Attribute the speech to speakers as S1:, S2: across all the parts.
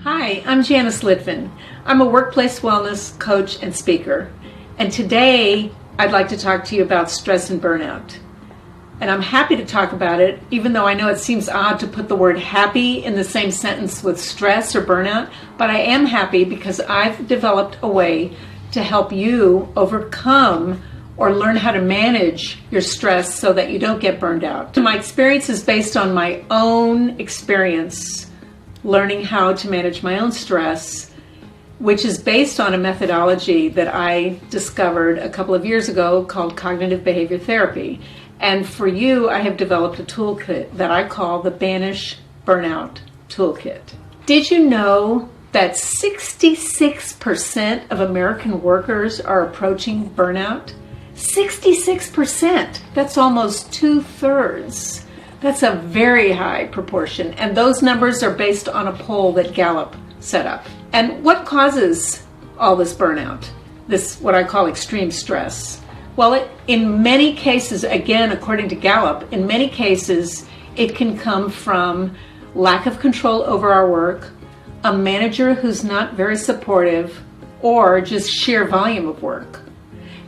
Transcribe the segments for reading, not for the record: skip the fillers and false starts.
S1: Hi, I'm Janice Litvin. I'm a workplace wellness coach and speaker. And today I'd like to talk to you about stress and burnout. And I'm happy to talk about it, even though I know it seems odd to put the word happy in the same sentence with stress or burnout. But I am happy because I've developed a way to help you overcome or learn how to manage your stress so that you don't get burned out. My experience is based on my own experience learning how to manage my own stress, which is based on a methodology that I discovered a couple of years ago called cognitive behavior therapy. And for you, I have developed a toolkit that I call the Banish Burnout Toolkit. Did you know that 66% of American workers are approaching burnout? 66%. That's almost 2/3. That's a very high proportion. And those numbers are based on a poll that Gallup set up. And what causes all this burnout? This, what I call extreme stress. Well, in many cases, again, according to Gallup, in many cases, it can come from lack of control over our work, a manager who's not very supportive, or just sheer volume of work.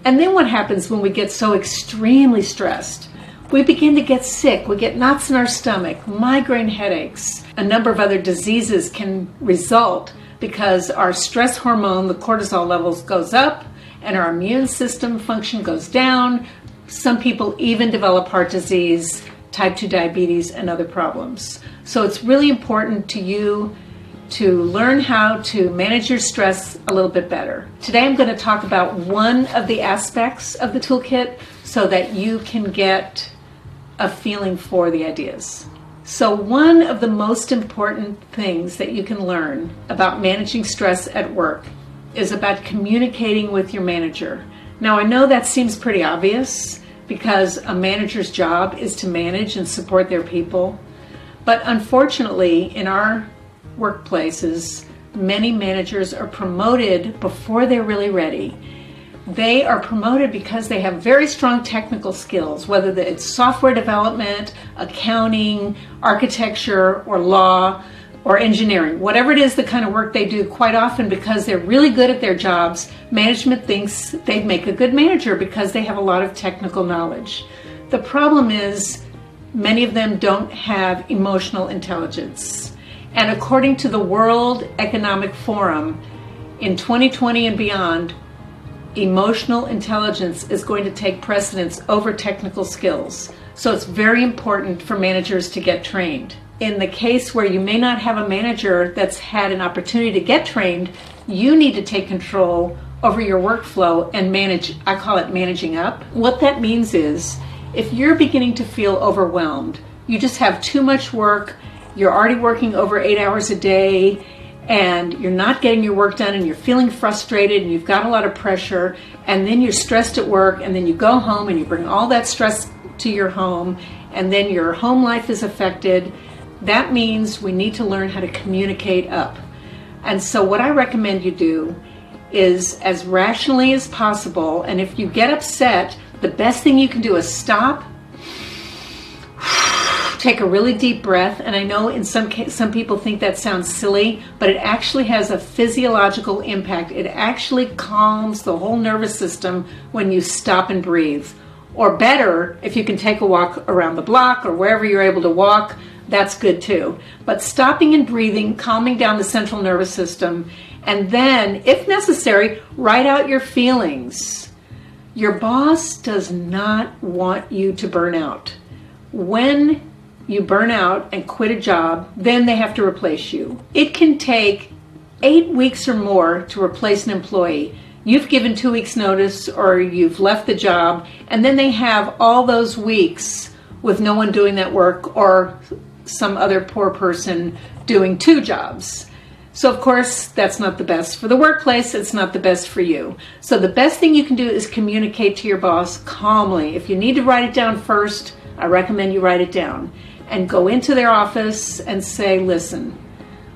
S1: And then what happens when we get so extremely stressed? We begin to get sick. We get knots in our stomach, migraine headaches. A number of other diseases can result because our stress hormone, the cortisol levels, goes up and our immune system function goes down. Some people even develop heart disease, type 2 diabetes, and other problems. So it's really important to you to learn how to manage your stress a little bit better. Today I'm going to talk about one of the aspects of the toolkit so that you can get a feeling for the ideas. So one of the most important things that you can learn about managing stress at work is about communicating with your manager. Now I know that seems pretty obvious because a manager's job is to manage and support their people. But unfortunately, in our workplaces, many managers are promoted before they're really ready. They are promoted because they have very strong technical skills, whether it's software development, accounting, architecture, or law, or engineering. Whatever it is, the kind of work they do, quite often because they're really good at their jobs, management thinks they'd make a good manager because they have a lot of technical knowledge. The problem is many of them don't have emotional intelligence. And according to the World Economic Forum, in 2020 and beyond, emotional intelligence is going to take precedence over technical skills. So it's very important for managers to get trained. In the case where you may not have a manager that's had an opportunity to get trained, you need to take control over your workflow and manage. I call it managing up. What that means is if you're beginning to feel overwhelmed, you just have too much work, you're already working over 8 hours a day, and you're not getting your work done and you're feeling frustrated and you've got a lot of pressure, and then you're stressed at work, and then you go home and you bring all that stress to your home, and then your home life is affected. That means we need to learn how to communicate up. And so what I recommend you do is as rationally as possible, and if you get upset, the best thing you can do is stop, take a really deep breath, and I know in some people think that sounds silly, but it actually has a physiological impact. It actually calms the whole nervous system when you stop and breathe. Or better, if you can take a walk around the block or wherever you're able to walk, that's good too. But stopping and breathing, calming down the central nervous system, and then, if necessary, write out your feelings. Your boss does not want you to burn out. When you burn out and quit a job, then they have to replace you. It can take 8 weeks or more to replace an employee. You've given 2 weeks notice or you've left the job, and then they have all those weeks with no one doing that work or some other poor person doing 2 jobs. So of course, that's not the best for the workplace, it's not the best for you. So the best thing you can do is communicate to your boss calmly. If you need to write it down first, I recommend you write it down. And go into their office and say, listen,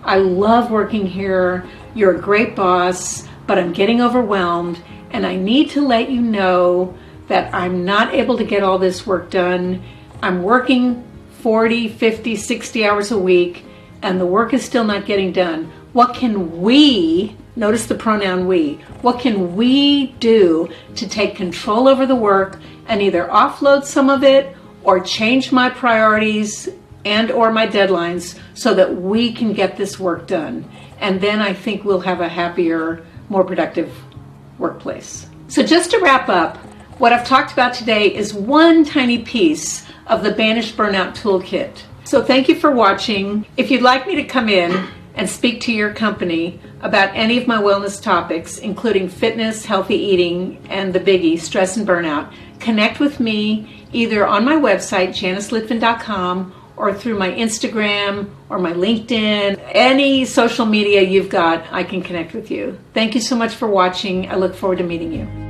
S1: I love working here, you're a great boss, but I'm getting overwhelmed, and I need to let you know that I'm not able to get all this work done. I'm working 40, 50, 60 hours a week, and the work is still not getting done. what can we, notice the pronoun we, what can we do to take control over the work and either offload some of it or change my priorities and or my deadlines so that we can get this work done. And then I think we'll have a happier, more productive workplace. So just to wrap up, what I've talked about today is one tiny piece of the Banish Burnout Toolkit. So thank you for watching. If you'd like me to come in and speak to your company about any of my wellness topics, including fitness, healthy eating, and the biggie, stress and burnout, connect with me either on my website, janicelitvin.com, or through my Instagram or my LinkedIn. Any social media you've got, I can connect with you. Thank you so much for watching. I look forward to meeting you.